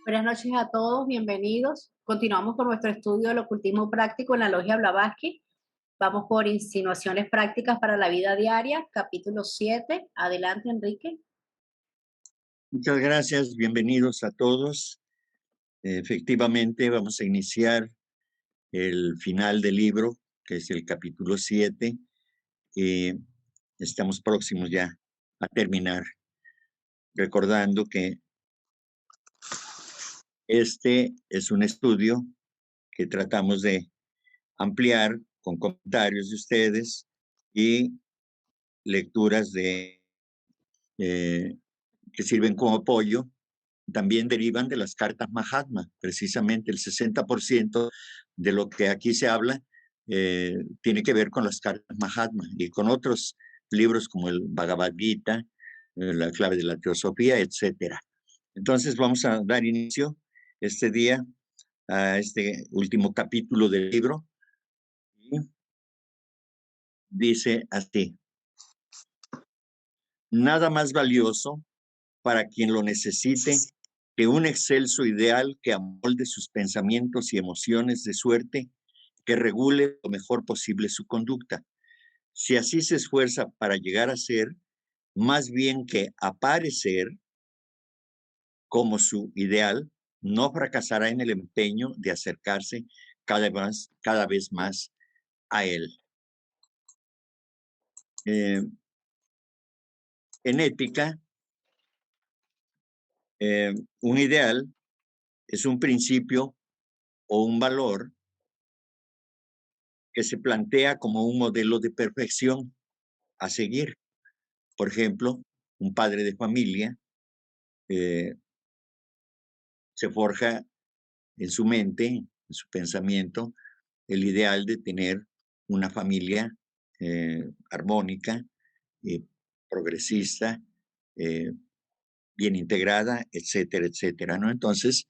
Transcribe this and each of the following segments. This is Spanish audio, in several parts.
Buenas noches a todos, bienvenidos. Continuamos con nuestro estudio del ocultismo práctico en la Logia Blavatsky. Vamos por insinuaciones prácticas para la vida diaria, capítulo 7. Adelante, Enrique. Muchas gracias, bienvenidos a todos. Efectivamente, vamos a iniciar el final del libro, que es el capítulo 7, y estamos próximos ya a terminar, recordando que este es un estudio que tratamos de ampliar con comentarios de ustedes y lecturas eh, que sirven como apoyo. También derivan de las cartas Mahatma. Precisamente el 60% de lo que aquí se habla tiene que ver con las cartas Mahatma y con otros libros como el Bhagavad Gita, la clave de la teosofía, etcétera. Entonces vamos a dar inicio este día a este último capítulo del libro. Y dice así: nada más valioso para quien lo necesite que un excelso ideal que amolde sus pensamientos y emociones de suerte que regule lo mejor posible su conducta. Si así se esfuerza para llegar a ser, más bien que aparecer como su ideal, no fracasará en el empeño de acercarse cada vez más a él. En ética, un ideal es un principio o un valor que se plantea como un modelo de perfección a seguir. Por ejemplo, un padre de familia se forja en su mente, en su pensamiento, el ideal de tener una familia armónica, eh, progresista, eh, bien integrada, etcétera, etcétera, ¿no? Entonces,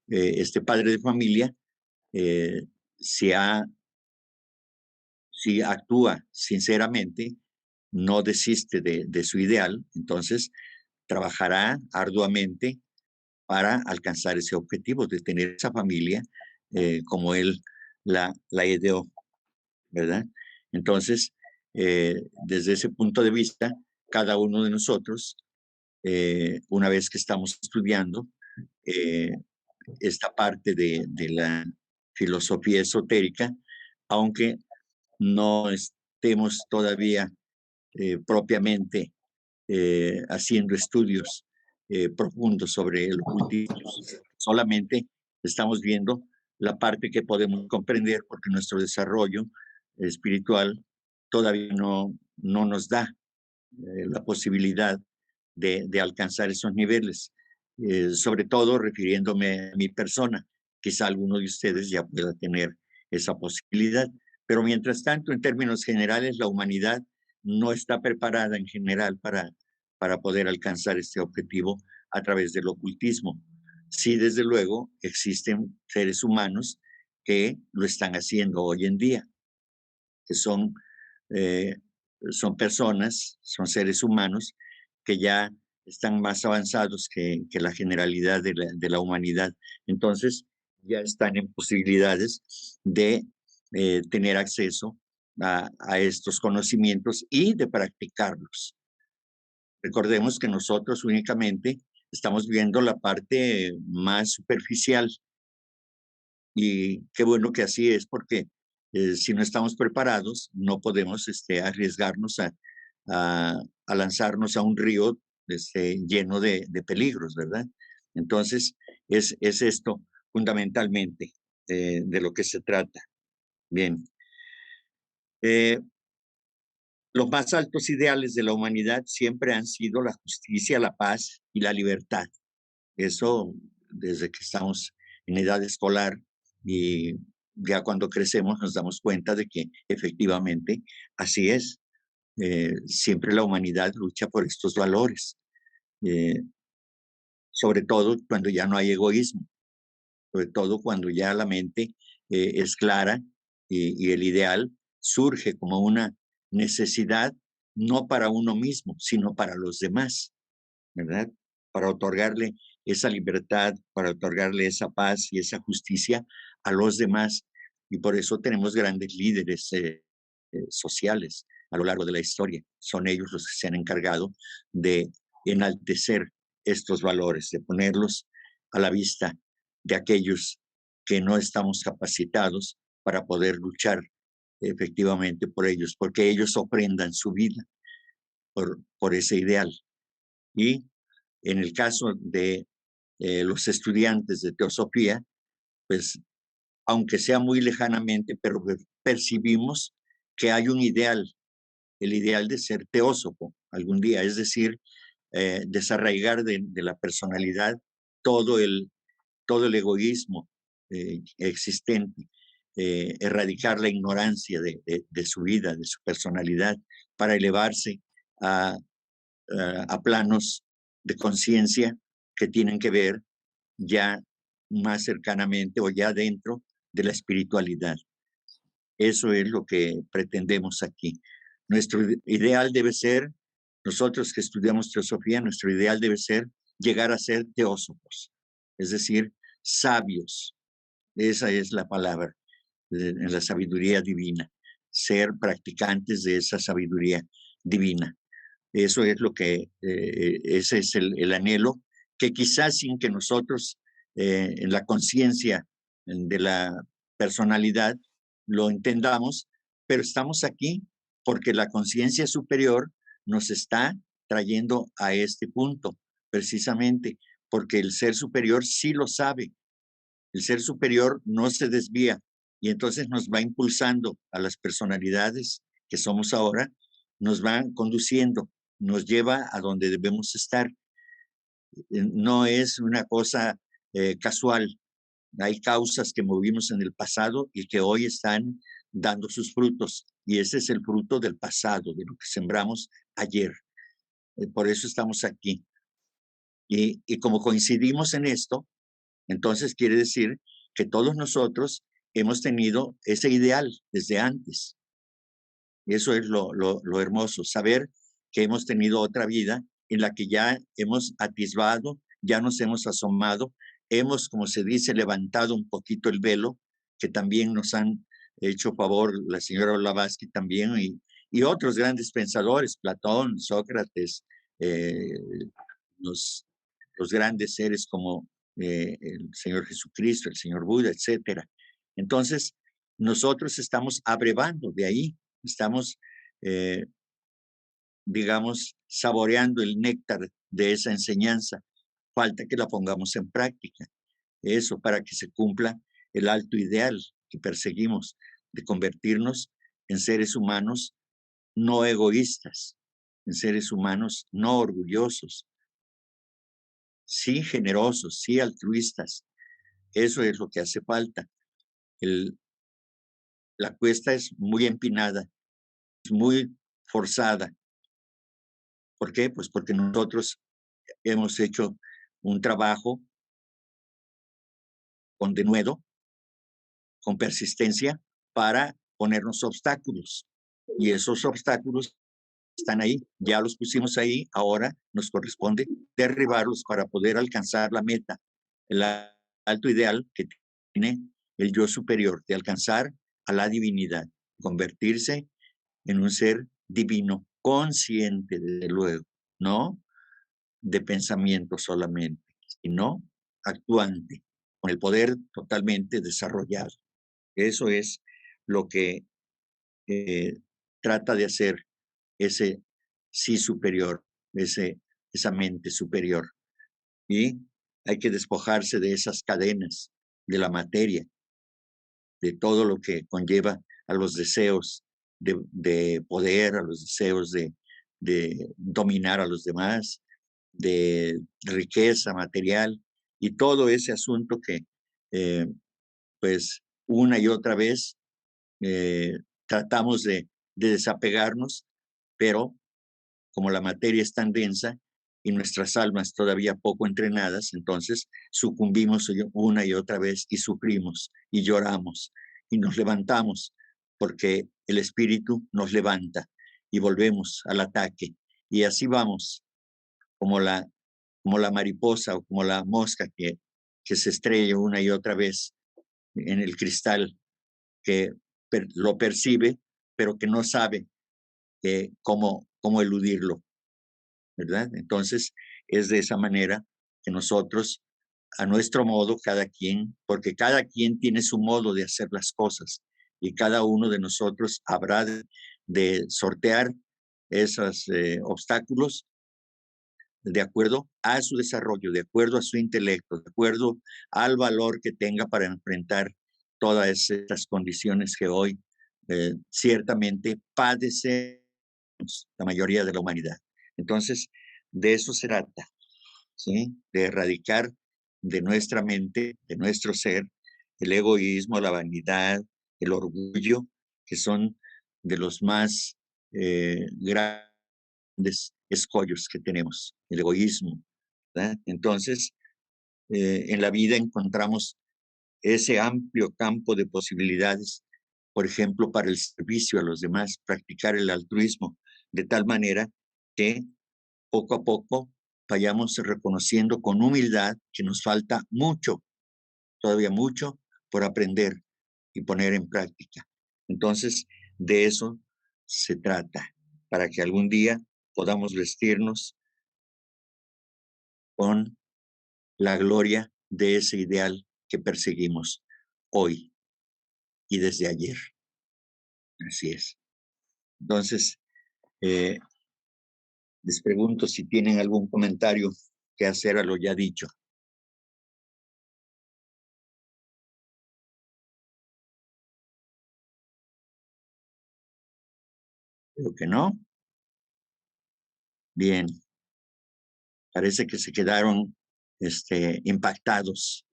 este padre de familia, eh, si, si actúa sinceramente, no desiste de su ideal, entonces trabajará arduamente para alcanzar ese objetivo de tener esa familia como él la ideó, ¿verdad? Entonces, desde ese punto de vista, cada uno de nosotros, una vez que estamos estudiando eh, esta parte de la filosofía esotérica, aunque no estemos todavía propiamente haciendo estudios profundos sobre el ocultismo. Solamente estamos viendo la parte que podemos comprender porque nuestro desarrollo espiritual todavía no nos da la posibilidad de alcanzar esos niveles, sobre todo refiriéndome a mi persona. Quizá alguno de ustedes ya pueda tener esa posibilidad, pero mientras tanto, en términos generales, la humanidad no está preparada en general para poder alcanzar este objetivo a través del ocultismo. Sí, desde luego, existen seres humanos que lo están haciendo hoy en día, que eh, son personas, son seres humanos que ya están más avanzados que la generalidad de la humanidad. Entonces, ya están en posibilidades de tener acceso a estos conocimientos y de practicarlos. Recordemos que nosotros únicamente estamos viendo la parte más superficial y qué bueno que así es porque si no estamos preparados no podemos arriesgarnos a lanzarnos a un río lleno de peligros, ¿verdad? Entonces es esto fundamentalmente de lo que se trata. Bien. Eh, Los más altos ideales de la humanidad siempre han sido la justicia, la paz y la libertad. Eso desde que estamos en edad escolar y ya cuando crecemos nos damos cuenta de que efectivamente así es. Siempre la humanidad lucha por estos valores, eh, sobre todo cuando ya no hay egoísmo, sobre todo cuando ya la mente es clara y el ideal surge como una necesidad no para uno mismo, sino para los demás, ¿verdad? para otorgarle esa libertad, para otorgarle esa paz y esa justicia a los demás. Y por eso tenemos grandes líderes sociales a lo largo de la historia. Son ellos los que se han encargado de enaltecer estos valores, de ponerlos a la vista de aquellos que no estamos capacitados para poder luchar efectivamente por ellos, porque ellos ofrendan su vida por ese ideal. Y en el caso de los estudiantes de teosofía, pues aunque sea muy lejanamente, pero percibimos que hay un ideal, el ideal de ser teósofo algún día, es decir, desarraigar de la personalidad todo todo el egoísmo existente, erradicar la ignorancia de su vida, de su personalidad, para elevarse a, a planos de conciencia que tienen que ver ya más cercanamente o ya dentro de la espiritualidad. Eso es lo que pretendemos aquí. Nuestro ideal debe ser, nosotros que estudiamos teosofía, nuestro ideal debe ser llegar a ser teósofos, es decir, sabios. Esa es la palabra en la sabiduría divina, ser practicantes de esa sabiduría divina. Eso es lo que, ese es el anhelo, que quizás sin que nosotros en la conciencia de la personalidad lo entendamos, pero estamos aquí porque la conciencia superior nos está trayendo a este punto, precisamente porque el ser superior sí lo sabe, el ser superior no se desvía y entonces nos va impulsando a las personalidades que somos ahora, nos va conduciendo, nos lleva a donde debemos estar. No es una cosa casual. Hay causas que movimos en el pasado y que hoy están dando sus frutos. Y ese es el fruto del pasado, de lo que sembramos ayer. Por eso estamos aquí. Y como coincidimos en esto, entonces quiere decir que todos nosotros hemos tenido ese ideal desde antes. Y eso es lo hermoso, saber que hemos tenido otra vida en la que ya hemos atisbado, ya nos hemos asomado, hemos, como se dice, levantado un poquito el velo, que también nos han hecho favor la señora Blavatsky también, y otros grandes pensadores, Platón, Sócrates, eh, los, los grandes seres como el Señor Jesucristo, el Señor Buda, etcétera. Entonces, nosotros estamos abrevando de ahí, estamos, eh, digamos, saboreando el néctar de esa enseñanza. Falta que la pongamos en práctica. Eso para que se cumpla el alto ideal que perseguimos de convertirnos en seres humanos no egoístas, en seres humanos no orgullosos, sí generosos, sí altruistas. Eso es lo que hace falta. El, la cuesta es muy empinada, es muy forzada. ¿Por qué? Pues porque nosotros hemos hecho un trabajo con denuedo, con persistencia, para ponernos obstáculos. Y esos obstáculos están ahí, ya los pusimos ahí, ahora nos corresponde derribarlos para poder alcanzar la meta, el alto ideal que tiene el yo superior, de alcanzar a la divinidad, convertirse en un ser divino, consciente, desde luego, no de pensamiento solamente, sino actuante, con el poder totalmente desarrollado. Eso es lo que eh, trata de hacer ese sí superior, esa mente superior. Y hay que despojarse de esas cadenas, de la materia, de todo lo que conlleva a los deseos de poder, a los deseos de dominar a los demás, de riqueza material y todo ese asunto que eh, pues una y otra vez tratamos de desapegarnos, pero como la materia es tan densa y nuestras almas todavía poco entrenadas, entonces sucumbimos una y otra vez y sufrimos y lloramos y nos levantamos porque el espíritu nos levanta y volvemos al ataque. Y así vamos, como como la mariposa o como la mosca que se estrella una y otra vez en el cristal, que lo percibe, pero que no sabe cómo eludirlo, ¿verdad? Entonces, es de esa manera que nosotros, a nuestro modo, cada quien, porque cada quien tiene su modo de hacer las cosas y cada uno de nosotros habrá de sortear esos obstáculos de acuerdo a su desarrollo, de acuerdo a su intelecto, de acuerdo al valor que tenga para enfrentar todas estas condiciones que hoy ciertamente padece la mayoría de la humanidad. Entonces, de eso se trata, ¿sí? De erradicar de nuestra mente, de nuestro ser, el egoísmo, la vanidad, el orgullo, que son de los más grandes escollos que tenemos, el egoísmo, ¿verdad? Entonces, en la vida encontramos ese amplio campo de posibilidades, por ejemplo, para el servicio a los demás, practicar el altruismo, de tal manera que poco a poco vayamos reconociendo con humildad que nos falta mucho, todavía mucho por aprender y poner en práctica. Entonces, de eso se trata, para que algún día podamos vestirnos con la gloria de ese ideal que perseguimos hoy y desde ayer. Así es. Entonces, eh, les pregunto si tienen algún comentario que hacer a lo ya dicho. Creo que no. Bien, parece que se quedaron impactados,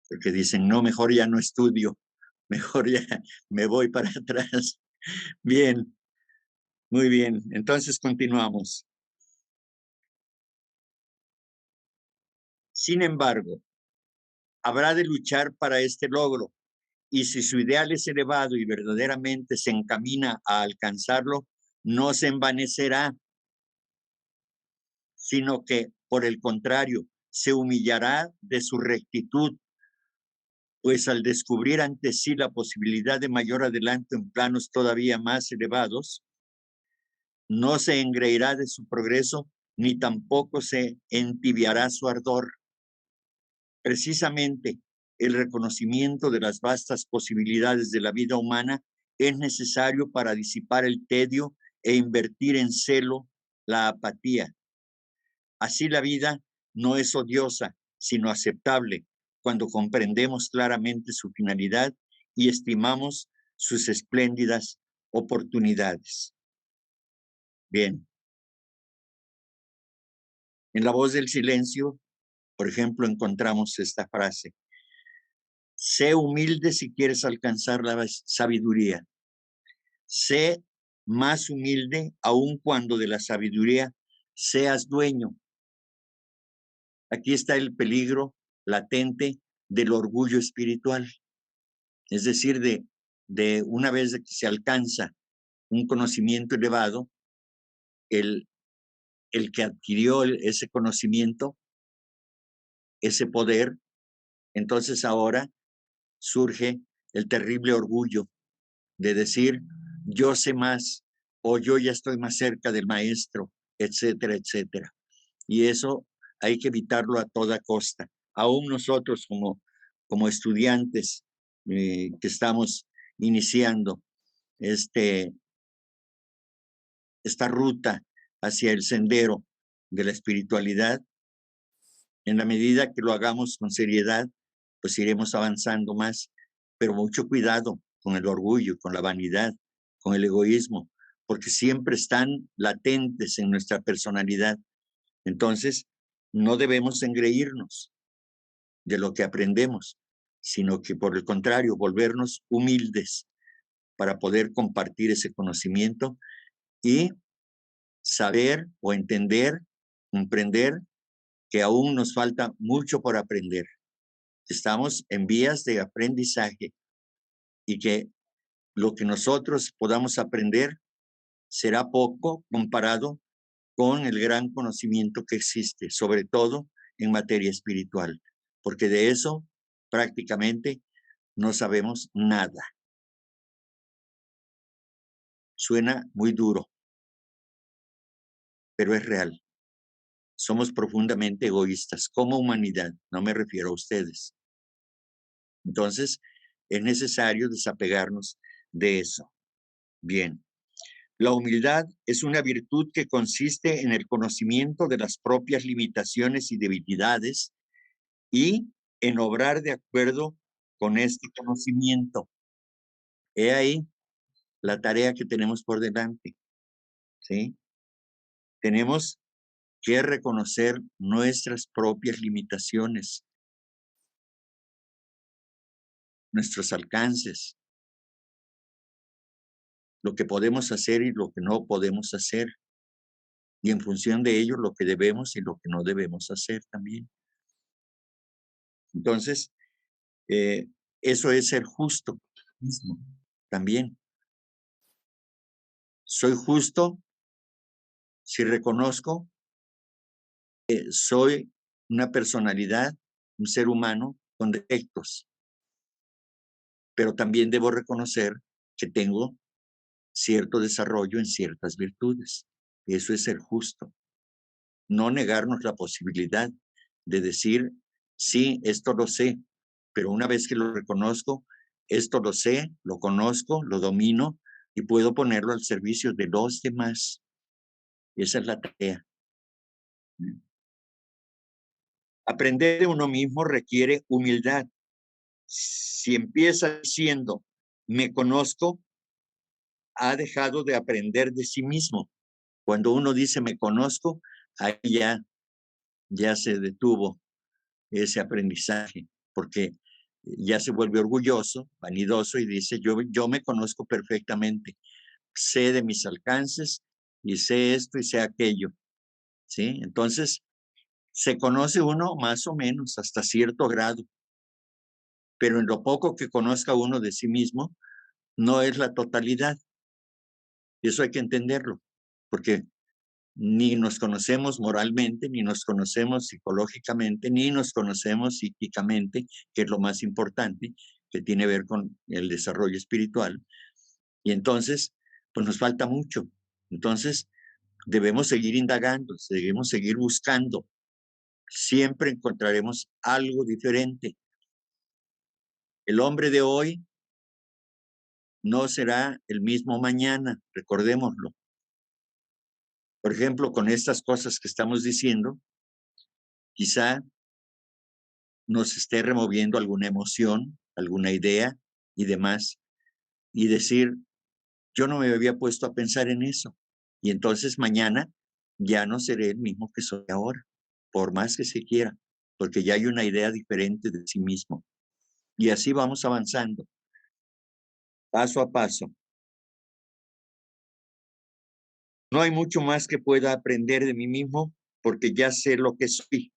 porque dicen, no, mejor ya no estudio, mejor ya me voy para atrás. Bien, muy bien. Entonces continuamos. Sin embargo, habrá de luchar para este logro, y si su ideal es elevado y verdaderamente se encamina a alcanzarlo, no se envanecerá, sino que, por el contrario, se humillará de su rectitud, pues al descubrir ante sí la posibilidad de mayor adelanto en planos todavía más elevados, no se engreirá de su progreso ni tampoco se entibiará su ardor. Precisamente el reconocimiento de las vastas posibilidades de la vida humana es necesario para disipar el tedio e invertir en celo la apatía. Así la vida no es odiosa, sino aceptable cuando comprendemos claramente su finalidad y estimamos sus espléndidas oportunidades. Bien. En La Voz del Silencio, por ejemplo, encontramos esta frase: sé humilde si quieres alcanzar la sabiduría. Sé más humilde aun cuando de la sabiduría seas dueño. Aquí está el peligro latente del orgullo espiritual. Es decir, de una vez que se alcanza un conocimiento elevado, el que adquirió ese conocimiento, ese poder, entonces ahora surge el terrible orgullo de decir, yo sé más, o yo ya estoy más cerca del maestro, etcétera, etcétera. Y eso hay que evitarlo a toda costa. Aún nosotros como estudiantes que estamos iniciando esta ruta hacia el sendero de la espiritualidad, en la medida que lo hagamos con seriedad, pues iremos avanzando más, pero mucho cuidado con el orgullo, con la vanidad, con el egoísmo, porque siempre están latentes en nuestra personalidad. Entonces, no debemos engreírnos de lo que aprendemos, sino que por el contrario, volvernos humildes para poder compartir ese conocimiento y saber o entender, comprender que aún nos falta mucho por aprender. Estamos en vías de aprendizaje y que lo que nosotros podamos aprender será poco comparado con el gran conocimiento que existe, sobre todo en materia espiritual, porque de eso prácticamente no sabemos nada. Suena muy duro, pero es real. Somos profundamente egoístas como humanidad, no me refiero a ustedes. Entonces, es necesario desapegarnos de eso. Bien, la humildad es una virtud que consiste en el conocimiento de las propias limitaciones y debilidades y en obrar de acuerdo con este conocimiento. He ahí la tarea que tenemos por delante, ¿sí? Tenemos que reconocer nuestras propias limitaciones, nuestros alcances, lo que podemos hacer y lo que no podemos hacer, y en función de ello lo que debemos y lo que no debemos hacer también. Entonces, eso es ser justo mismo también. Soy justo si reconozco que soy una personalidad, un ser humano con defectos, pero también debo reconocer que tengo cierto desarrollo en ciertas virtudes. Eso es ser justo. No negarnos la posibilidad de decir, sí, esto lo sé, pero una vez que lo reconozco, esto lo sé, lo conozco, lo domino y puedo ponerlo al servicio de los demás. Esa es la tarea. Aprender de uno mismo requiere humildad. Si empieza diciendo, me conozco, ha dejado de aprender de sí mismo. Cuando uno dice, me conozco, ahí ya se detuvo ese aprendizaje, porque ya se vuelve orgulloso, vanidoso y dice, yo me conozco perfectamente, sé de mis alcances y sé esto y sé aquello, ¿sí? Entonces, se conoce uno más o menos hasta cierto grado, pero en lo poco que conozca uno de sí mismo, no es la totalidad. Y eso hay que entenderlo, porque ni nos conocemos moralmente, ni nos conocemos psicológicamente, ni nos conocemos psíquicamente, que es lo más importante, que tiene que ver con el desarrollo espiritual. Y entonces, pues nos falta mucho. Entonces, debemos seguir indagando, debemos seguir buscando. Siempre encontraremos algo diferente. El hombre de hoy no será el mismo mañana, recordémoslo. Por ejemplo, con estas cosas que estamos diciendo, quizá nos esté removiendo alguna emoción, alguna idea y demás, y decir, yo no me había puesto a pensar en eso. Y entonces mañana ya no seré el mismo que soy ahora, por más que se quiera, porque ya hay una idea diferente de sí mismo. Y así vamos avanzando, paso a paso. No hay mucho más que pueda aprender de mí mismo porque ya sé lo que soy.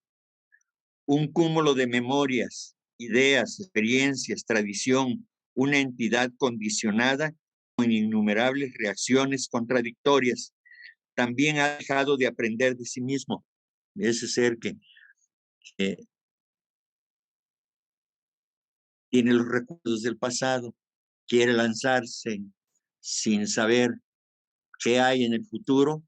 Un cúmulo de memorias, ideas, experiencias, tradición, una entidad condicionada con innumerables reacciones contradictorias. También ha dejado de aprender de sí mismo. Ese ser que tiene los recuerdos del pasado, quiere lanzarse sin saber qué hay en el futuro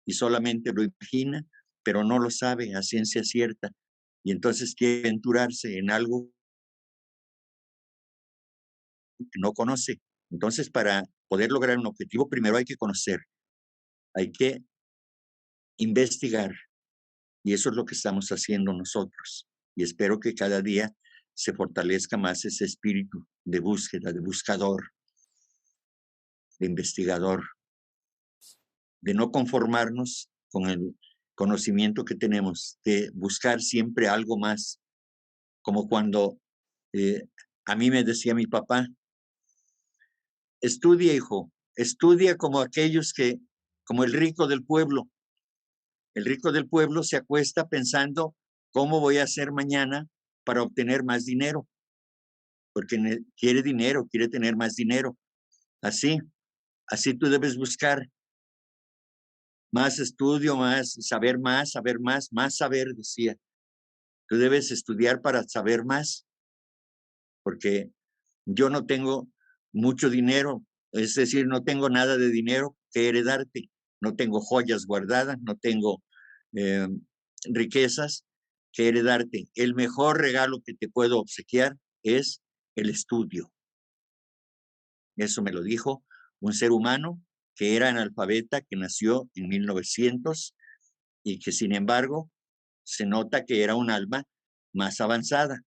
y solamente lo imagina, pero no lo sabe a ciencia cierta. Y entonces quiere aventurarse en algo que no conoce. Entonces, para poder lograr un objetivo, primero hay que conocer, hay que investigar. Y eso es lo que estamos haciendo nosotros. Y espero que cada día se fortalezca más ese espíritu de búsqueda, de buscador, de investigador, de no conformarnos con el conocimiento que tenemos, de buscar siempre algo más, como cuando a mí me decía mi papá, estudia, hijo, estudia como aquellos como el rico del pueblo. El rico del pueblo se acuesta pensando cómo voy a hacer mañana para obtener más dinero, porque quiere dinero, quiere tener más dinero. Así tú debes buscar más estudio, más saber, decía. Tú debes estudiar para saber más, porque yo no tengo mucho dinero, es decir, no tengo nada de dinero que heredarte, no tengo joyas guardadas, no tengo eh, riquezas que heredarte. El mejor regalo que te puedo obsequiar es el estudio. Eso me lo dijo un ser humano que era analfabeta, que nació en 1900 y que sin embargo se nota que era un alma más avanzada,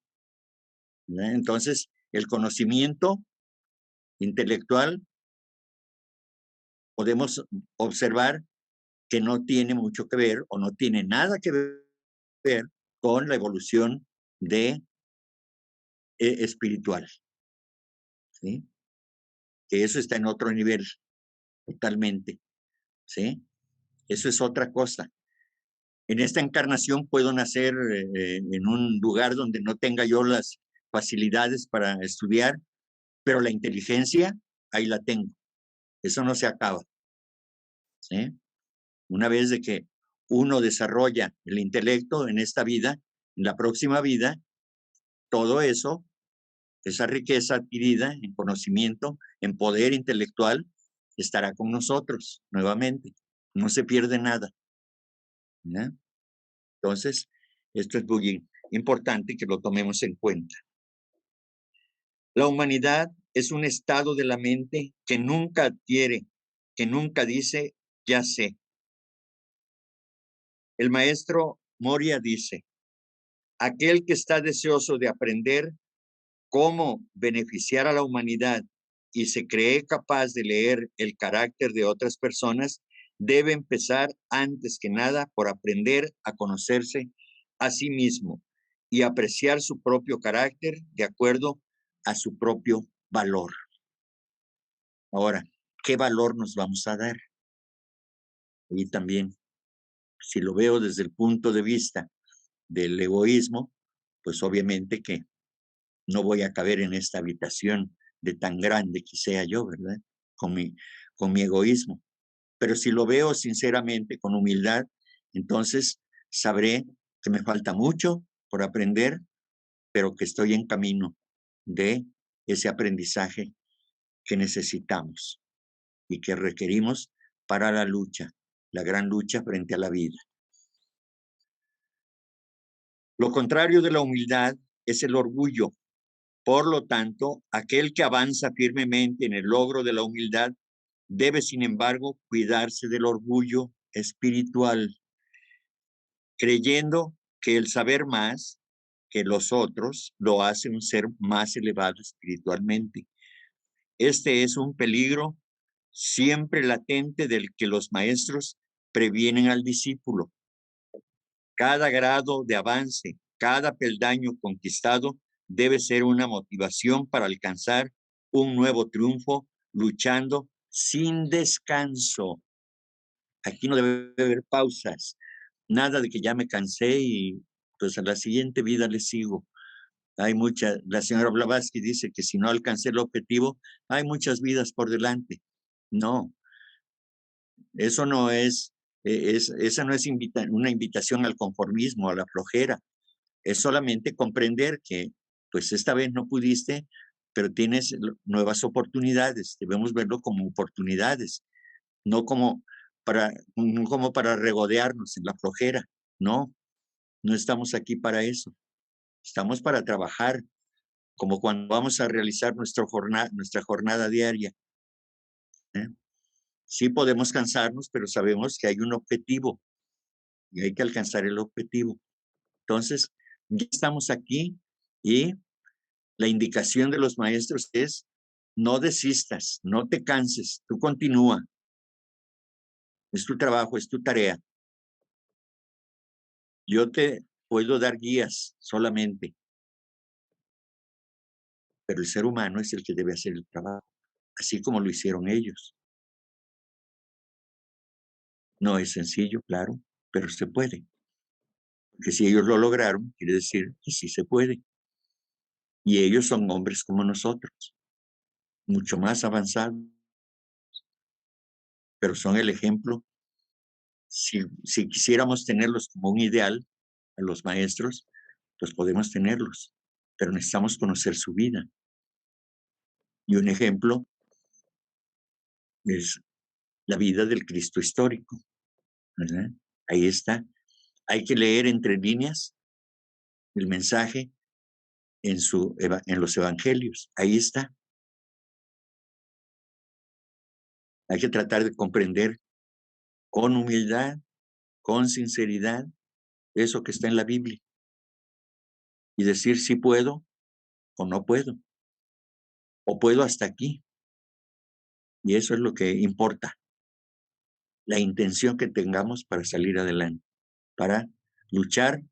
¿verdad? Entonces, el conocimiento intelectual podemos observar que no tiene mucho que ver o no tiene nada que ver con la evolución de espiritual, ¿sí? Que eso está en otro nivel totalmente, ¿sí? Eso es otra cosa. En esta encarnación puedo nacer en un lugar donde no tenga yo las facilidades para estudiar, pero la inteligencia ahí la tengo. Eso no se acaba, ¿sí? Una vez de que uno desarrolla el intelecto en esta vida, en la próxima vida, todo eso, esa riqueza adquirida en conocimiento, en poder intelectual, estará con nosotros nuevamente. No se pierde nada, ¿no? Entonces, esto es muy importante que lo tomemos en cuenta. La humanidad es un estado de la mente que nunca adquiere, que nunca dice, ya sé. El maestro Moria dice, aquel que está deseoso de aprender cómo beneficiar a la humanidad y se cree capaz de leer el carácter de otras personas, debe empezar antes que nada por aprender a conocerse a sí mismo y apreciar su propio carácter de acuerdo a su propio valor. Ahora, ¿qué valor nos vamos a dar? Y también, si lo veo desde el punto de vista del egoísmo, pues obviamente que no voy a caber en esta habitación de tan grande que sea yo, ¿verdad? Con mi egoísmo. Pero si lo veo sinceramente, con humildad, entonces sabré que me falta mucho por aprender, pero que estoy en camino de ese aprendizaje que necesitamos y que requerimos para la lucha, la gran lucha frente a la vida. Lo contrario de la humildad es el orgullo. Por lo tanto, aquel que avanza firmemente en el logro de la humildad debe, sin embargo, cuidarse del orgullo espiritual, creyendo que el saber más que los otros lo hace un ser más elevado espiritualmente. Este es un peligro siempre latente del que los maestros previenen al discípulo. Cada grado de avance, cada peldaño conquistado debe ser una motivación para alcanzar un nuevo triunfo, luchando sin descanso. Aquí no debe haber pausas, nada de que ya me cansé y pues a la siguiente vida le sigo. Hay mucha, la señora Blavatsky dice que si no alcancé el objetivo, hay muchas vidas por delante. No, eso no es, esa no es una invitación al conformismo, a la flojera. Es solamente comprender que, pues esta vez no pudiste, pero tienes nuevas oportunidades. Debemos verlo como oportunidades, no como no como para regodearnos en la flojera. No, no estamos aquí para eso. Estamos para trabajar, como cuando vamos a realizar nuestra jornada diaria, ¿eh? Sí podemos cansarnos, pero sabemos que hay un objetivo y hay que alcanzar el objetivo. Entonces, ya estamos aquí y la indicación de los maestros es no desistas, no te canses, tú continúa. Es tu trabajo, es tu tarea. Yo te puedo dar guías solamente, pero el ser humano es el que debe hacer el trabajo, así como lo hicieron ellos. No es sencillo, claro, pero se puede. Porque si ellos lo lograron, quiere decir que sí se puede. Y ellos son hombres como nosotros, mucho más avanzados, pero son el ejemplo Si quisiéramos tenerlos como un ideal a los maestros, pues podemos tenerlos, pero necesitamos conocer su vida. Y un ejemplo es la vida del Cristo histórico, ¿verdad? Ahí está. Hay que leer entre líneas el mensaje en los evangelios. Ahí está. Hay que tratar de comprender con humildad, con sinceridad, eso que está en la Biblia y decir si puedo o no puedo, o puedo hasta aquí. Y eso es lo que importa, la intención que tengamos para salir adelante, para luchar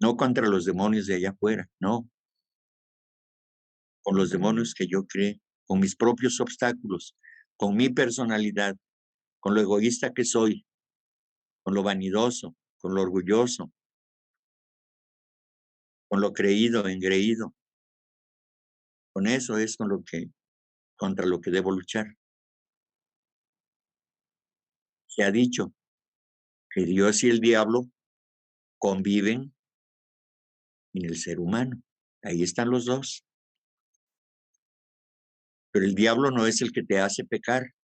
no contra los demonios de allá afuera, no, con los demonios que yo creé, con mis propios obstáculos, con mi personalidad, con lo egoísta que soy, con lo vanidoso, con lo orgulloso, con lo creído, engreído. Con eso es contra lo que debo luchar. Se ha dicho que Dios y el diablo conviven en el ser humano. Ahí están los dos. Pero el diablo no es el que te hace pecar,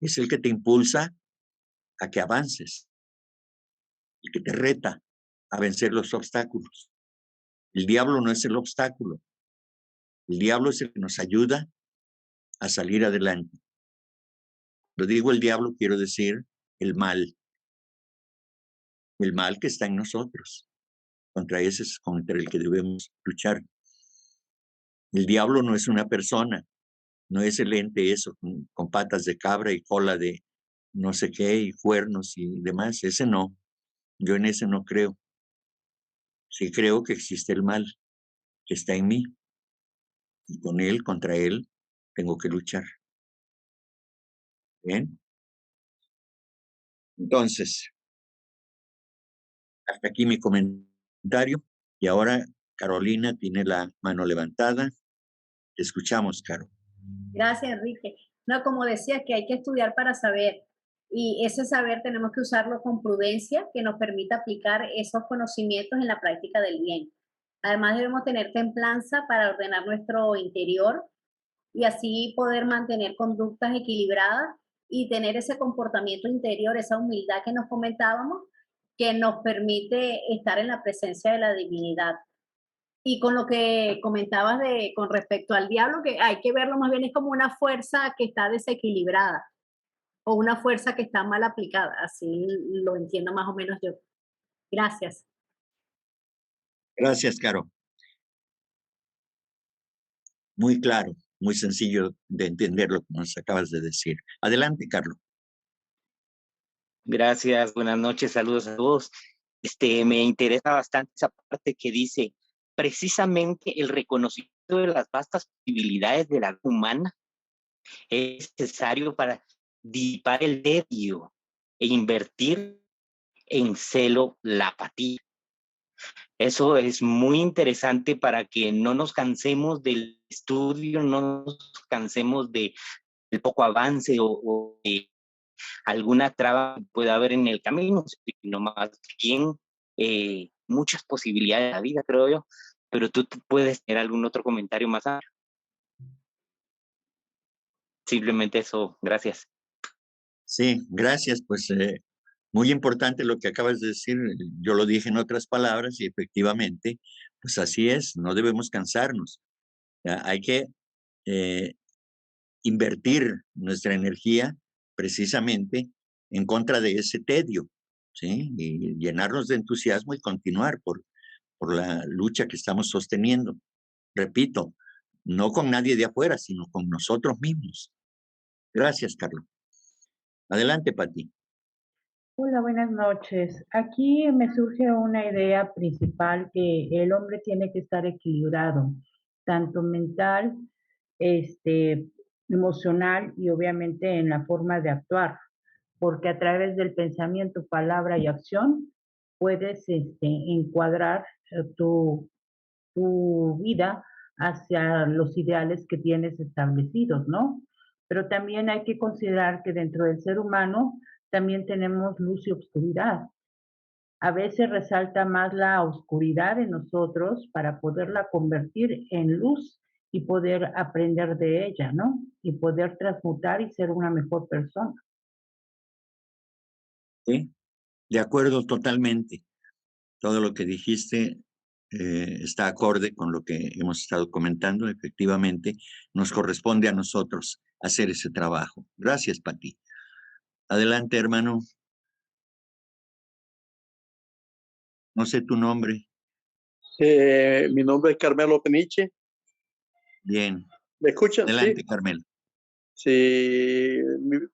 es el que te impulsa a que avances, el que te reta a vencer los obstáculos. El diablo no es el obstáculo, el diablo es el que nos ayuda a salir adelante. Lo digo el diablo, quiero decir el mal que está en nosotros. Contra ese es contra el que debemos luchar. El diablo no es una persona, no es el ente eso, con patas de cabra y cola de no sé qué y cuernos y demás. Ese no, yo en ese no creo. Sí creo que existe el mal que está en mí y con él, contra él, tengo que luchar. Bien, entonces, hasta aquí mi comentario y ahora Carolina tiene la mano levantada. Te escuchamos, Caro. Gracias, Enrique. No, como decía, que hay que estudiar para saber. Y ese saber tenemos que usarlo con prudencia, que nos permita aplicar esos conocimientos en la práctica del bien. Además, debemos tener templanza para ordenar nuestro interior y así poder mantener conductas equilibradas y tener ese comportamiento interior, esa humildad que nos comentábamos, que nos permite estar en la presencia de la divinidad. Y con lo que comentabas con respecto al diablo, que hay que verlo más bien es como una fuerza que está desequilibrada o una fuerza que está mal aplicada, así lo entiendo más o menos yo. Gracias. Gracias, Caro. Muy claro, muy sencillo de entender lo que nos acabas de decir. Adelante, Carlos. Gracias, buenas noches, saludos a todos. Me interesa bastante esa parte que dice, precisamente el reconocimiento de las vastas posibilidades de la vida humana es necesario para disipar el tedio e invertir en celo la apatía. Eso es muy interesante para que no nos cansemos del estudio, no nos cansemos del poco avance o de alguna traba que pueda haber en el camino, sino más bien muchas posibilidades de la vida, creo yo. Pero tú puedes tener algún otro comentario más amplio. Simplemente eso, gracias. Sí, gracias. Pues muy importante lo que acabas de decir. Yo lo dije en otras palabras y efectivamente, pues así es, no debemos cansarnos. Ya, hay que invertir nuestra energía precisamente en contra de ese tedio, ¿sí? Y llenarnos de entusiasmo y continuar por la lucha que estamos sosteniendo. Repito, no con nadie de afuera, sino con nosotros mismos. Gracias, Carlos. Adelante, Pati. Hola, buenas noches. Aquí me surge una idea principal que el hombre tiene que estar equilibrado, tanto mental, emocional y obviamente en la forma de actuar, porque a través del pensamiento, palabra y acción puedes encuadrar tu vida hacia los ideales que tienes establecidos, ¿no? Pero también hay que considerar que dentro del ser humano también tenemos luz y oscuridad. A veces resalta más la oscuridad en nosotros para poderla convertir en luz y poder aprender de ella, ¿no? Y poder transmutar y ser una mejor persona. ¿Sí? De acuerdo totalmente. Todo lo que dijiste está acorde con lo que hemos estado comentando. Efectivamente, nos corresponde a nosotros hacer ese trabajo. Gracias, Pati. Adelante, hermano. No sé tu nombre. Mi nombre es Carmelo Peniche. Bien. ¿Me escuchan? Adelante, Sí. Carmelo. Sí,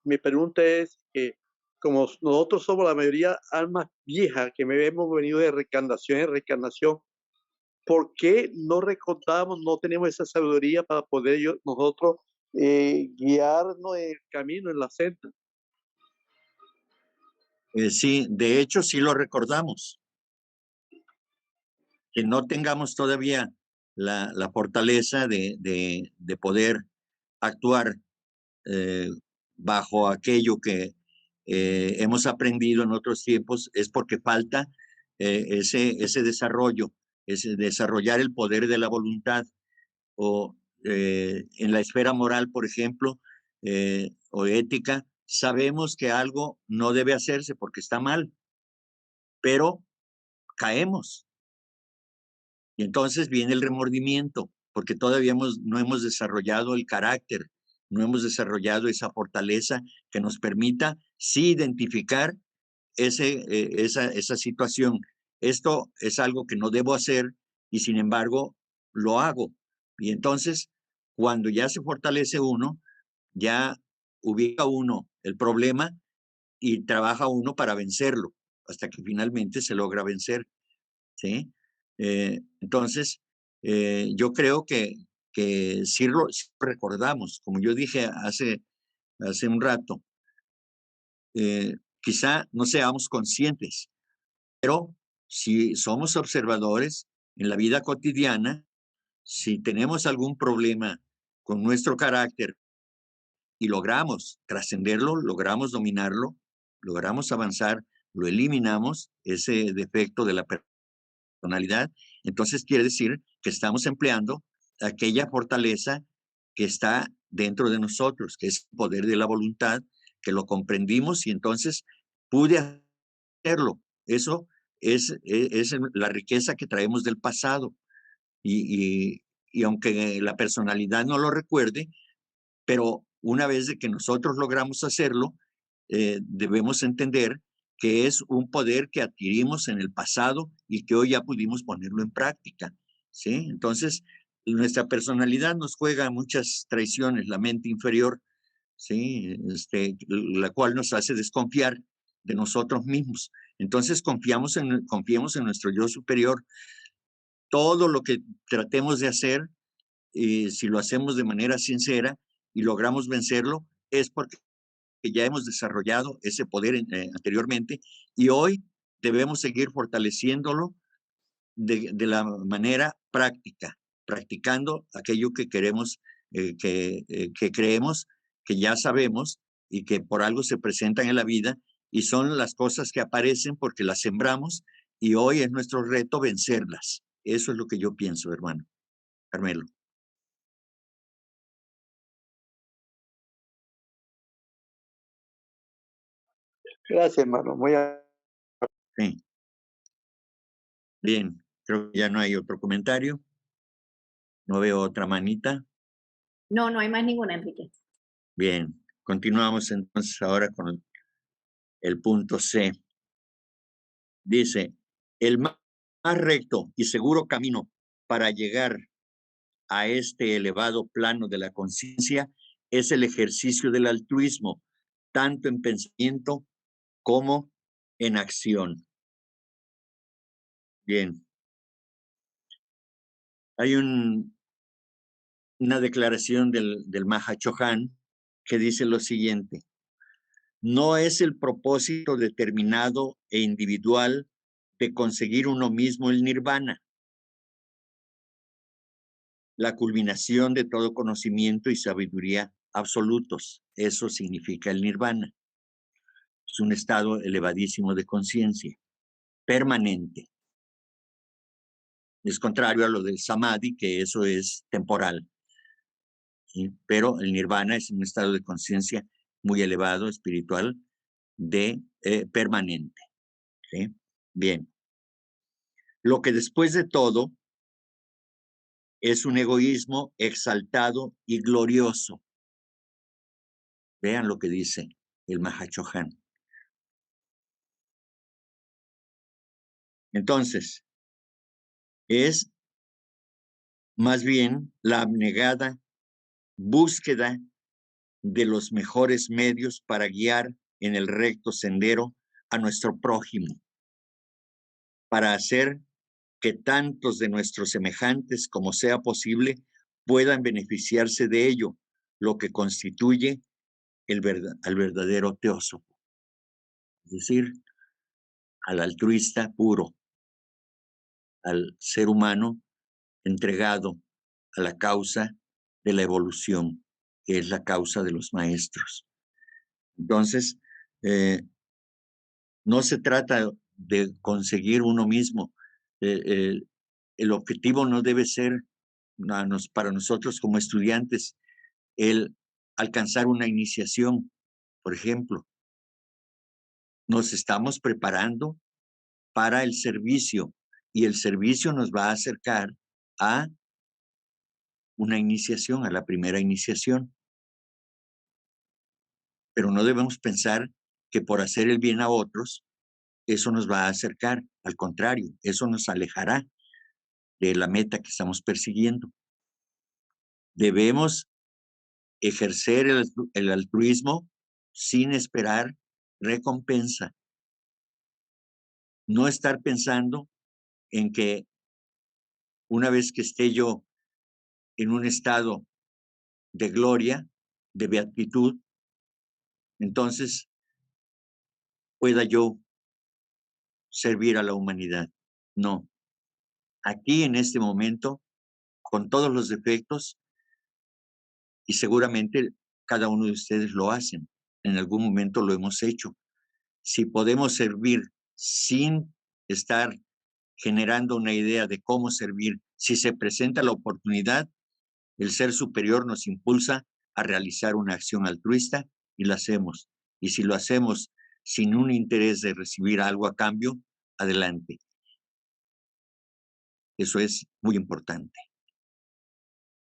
mi pregunta es que como nosotros somos la mayoría almas viejas que hemos venido de reencarnación en reencarnación, ¿por qué no recordamos, no tenemos esa sabiduría para poder nosotros guiarnos en el camino, en la senda? Sí, de hecho, sí lo recordamos. Que no tengamos todavía la fortaleza de poder actuar bajo aquello que hemos aprendido en otros tiempos, es porque falta ese desarrollo, ese desarrollar el poder de la voluntad, o en la esfera moral, por ejemplo, o ética, sabemos que algo no debe hacerse porque está mal, pero caemos. Y entonces viene el remordimiento, porque todavía no hemos desarrollado el carácter, no hemos desarrollado esa fortaleza que nos permita sí identificar esa situación. Esto es algo que no debo hacer y sin embargo lo hago. Y entonces, cuando ya se fortalece uno, ya ubica uno el problema y trabaja uno para vencerlo, hasta que finalmente se logra vencer. ¿Sí? Entonces, yo creo que sí recordamos, como yo dije hace un rato, quizá no seamos conscientes, pero si somos observadores en la vida cotidiana, si tenemos algún problema con nuestro carácter y logramos trascenderlo, logramos dominarlo, logramos avanzar, lo eliminamos, ese defecto de la personalidad, entonces quiere decir que estamos empleando aquella fortaleza que está dentro de nosotros, que es el poder de la voluntad, que lo comprendimos y entonces pude hacerlo. Eso es la riqueza que traemos del pasado. Y aunque la personalidad no lo recuerde, pero una vez de que nosotros logramos hacerlo, debemos entender que es un poder que adquirimos en el pasado y que hoy ya pudimos ponerlo en práctica, ¿sí? Entonces, nuestra personalidad nos juega muchas traiciones, la mente inferior, ¿sí? La cual nos hace desconfiar de nosotros mismos. Entonces, confiamos en nuestro yo superior. Todo lo que tratemos de hacer, si lo hacemos de manera sincera y logramos vencerlo, es porque ya hemos desarrollado ese poder anteriormente y hoy debemos seguir fortaleciéndolo de la manera práctica, practicando aquello que queremos, que creemos, que ya sabemos y que por algo se presentan en la vida y son las cosas que aparecen porque las sembramos y hoy es nuestro reto vencerlas. Eso es lo que yo pienso, hermano. Carmelo. Gracias, hermano. Sí. Bien, creo que ya no hay otro comentario. No veo otra manita. No, no hay más ninguna, Enrique. Bien, continuamos entonces ahora con el punto C. Dice, el más recto y seguro camino para llegar a este elevado plano de la conciencia es el ejercicio del altruismo, tanto en pensamiento como en acción. Bien. Hay una declaración del Mahachohan que dice lo siguiente: no es el propósito determinado e individual de conseguir uno mismo el nirvana, la culminación de todo conocimiento y sabiduría absolutos. Eso significa el nirvana. Es un estado elevadísimo de conciencia, permanente. Es contrario a lo del samadhi, que eso es temporal. ¿Sí? Pero el nirvana es un estado de conciencia muy elevado, espiritual, permanente. ¿Sí? Bien. Lo que después de todo es un egoísmo exaltado y glorioso. Vean lo que dice el Mahachohan. Entonces, es más bien la abnegada búsqueda de los mejores medios para guiar en el recto sendero a nuestro prójimo, para hacer que tantos de nuestros semejantes como sea posible puedan beneficiarse de ello, lo que constituye al verdadero teósofo, es decir, al altruista puro, al ser humano entregado a la causa de la evolución, que es la causa de los maestros. Entonces, no se trata de conseguir uno mismo. El objetivo no debe ser para nosotros como estudiantes el alcanzar una iniciación, por ejemplo. Nos estamos preparando para el servicio y el servicio nos va a acercar a una iniciación, a la primera iniciación. Pero no debemos pensar que por hacer el bien a otros, eso nos va a acercar. Al contrario, eso nos alejará de la meta que estamos persiguiendo. Debemos ejercer el altruismo sin esperar recompensa. No estar pensando en que una vez que esté yo en un estado de gloria, de beatitud, entonces pueda yo servir a la humanidad. No. Aquí en este momento, con todos los defectos, y seguramente cada uno de ustedes lo hacen, en algún momento lo hemos hecho. Si podemos servir sin estar generando una idea de cómo servir, si se presenta la oportunidad, el ser superior nos impulsa a realizar una acción altruista y la hacemos. Y si lo hacemos sin un interés de recibir algo a cambio, adelante. Eso es muy importante.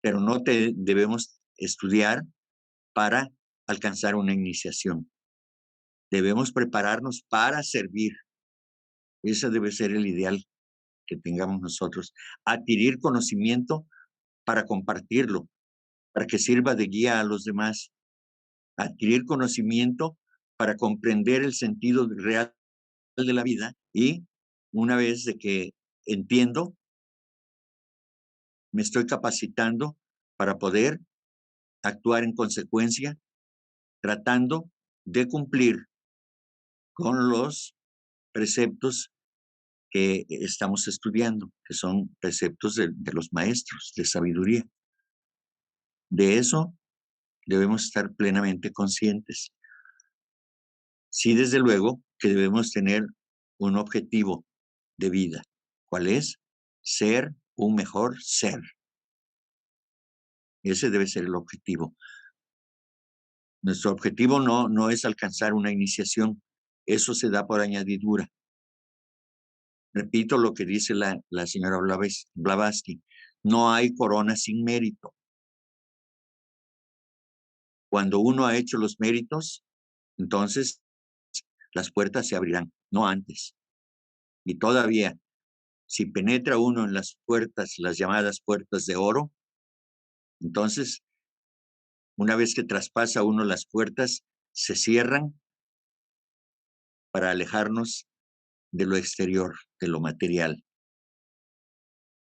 Pero no debemos estudiar para alcanzar una iniciación. Debemos prepararnos para servir. Ese debe ser el ideal que tengamos nosotros. Adquirir conocimiento para compartirlo, para que sirva de guía a los demás. Adquirir conocimiento para comprender el sentido real de la vida y una vez de que entiendo, me estoy capacitando para poder actuar en consecuencia, tratando de cumplir con los preceptos que estamos estudiando, que son preceptos de los maestros de sabiduría. De eso debemos estar plenamente conscientes. Sí, desde luego que debemos tener un objetivo de vida. ¿Cuál es? Ser un mejor ser. Ese debe ser el objetivo. Nuestro objetivo no es alcanzar una iniciación. Eso se da por añadidura. Repito lo que dice la señora Blavatsky. No hay corona sin mérito. Cuando uno ha hecho los méritos, entonces las puertas se abrirán, no antes. Y todavía, si penetra uno en las puertas, las llamadas puertas de oro, entonces, una vez que traspasa uno las puertas, se cierran para alejarnos de lo exterior, de lo material.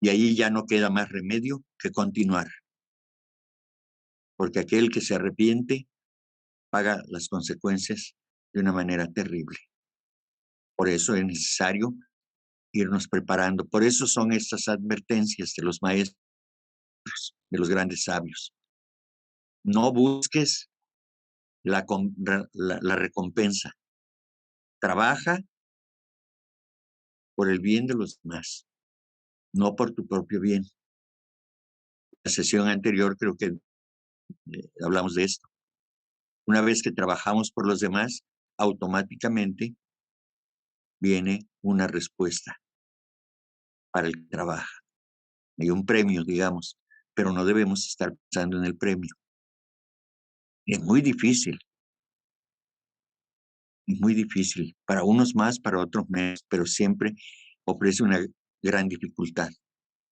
Y ahí ya no queda más remedio que continuar. Porque aquel que se arrepiente paga las consecuencias de una manera terrible. Por eso es necesario irnos preparando. Por eso son estas advertencias de los maestros, de los grandes sabios. No busques la recompensa. Trabaja por el bien de los demás, no por tu propio bien. La sesión anterior creo que hablamos de esto. Una vez que trabajamos por los demás, automáticamente viene una respuesta para el que trabaja. Hay un premio, digamos, pero no debemos estar pensando en el premio. Es muy difícil, para unos más, para otros menos, pero siempre ofrece una gran dificultad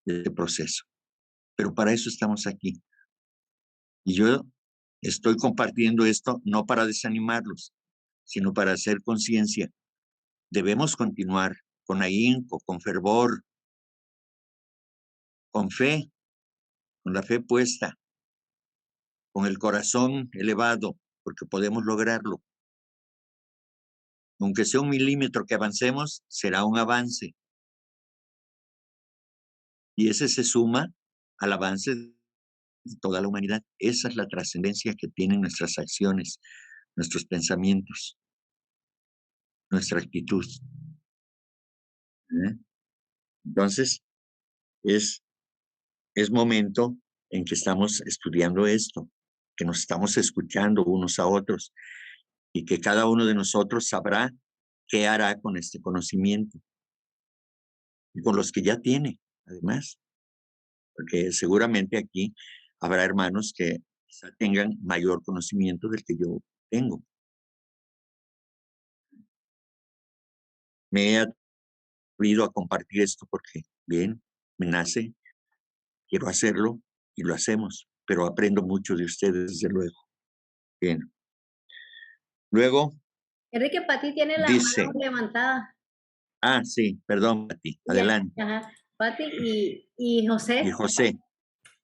este proceso. Pero para eso estamos aquí. Y yo estoy compartiendo esto no para desanimarlos, sino para hacer conciencia. Debemos continuar con ahínco, con fervor, con fe, con la fe puesta, con el corazón elevado, porque podemos lograrlo. Aunque sea 1 milímetro que avancemos, será un avance. Y ese se suma al avance de toda la humanidad. Esa es la trascendencia que tienen nuestras acciones, nuestros pensamientos, nuestra actitud. ¿Eh? Entonces, es momento en que estamos estudiando esto, que nos estamos escuchando unos a otros y que cada uno de nosotros sabrá qué hará con este conocimiento y con los que ya tiene, además, porque seguramente aquí habrá hermanos que quizá tengan mayor conocimiento del que yo tengo. Me he atrevido a compartir esto porque, bien, me nace, quiero hacerlo y lo hacemos, pero aprendo mucho de ustedes, desde luego. Bien. Luego Enrique, Pati tiene la dice, mano levantada. Sí, perdón, Pati, Ya, adelante. ajá. Pati y Y José. José,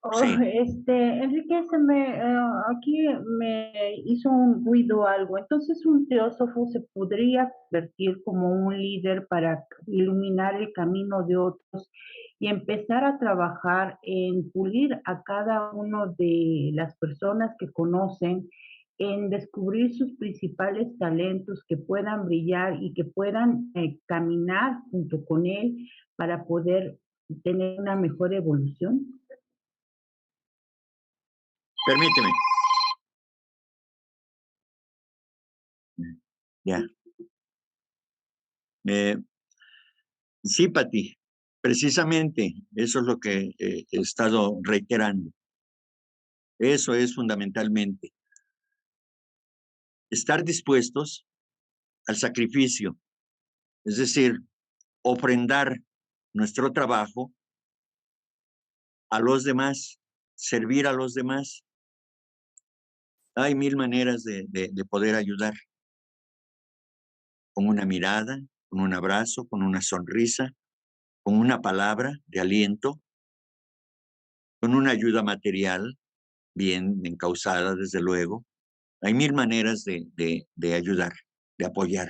Oh, sí. Enrique, aquí me hizo un ruido algo. Entonces, un teósofo se podría convertir como un líder para iluminar el camino de otros y empezar a trabajar en pulir a cada uno de las personas que conocen, en descubrir sus principales talentos que puedan brillar y que puedan caminar junto con él para poder tener una mejor evolución. Permíteme. Ya. Sí, Pati, precisamente eso es lo que he estado reiterando. Eso es fundamentalmente estar dispuestos al sacrificio, es decir, ofrendar nuestro trabajo a los demás, servir a los demás. Hay 1000 maneras de poder ayudar, con una mirada, con un abrazo, con una sonrisa, con una palabra de aliento, con una ayuda material bien encausada, desde luego. Hay 1000 maneras de ayudar, de apoyar.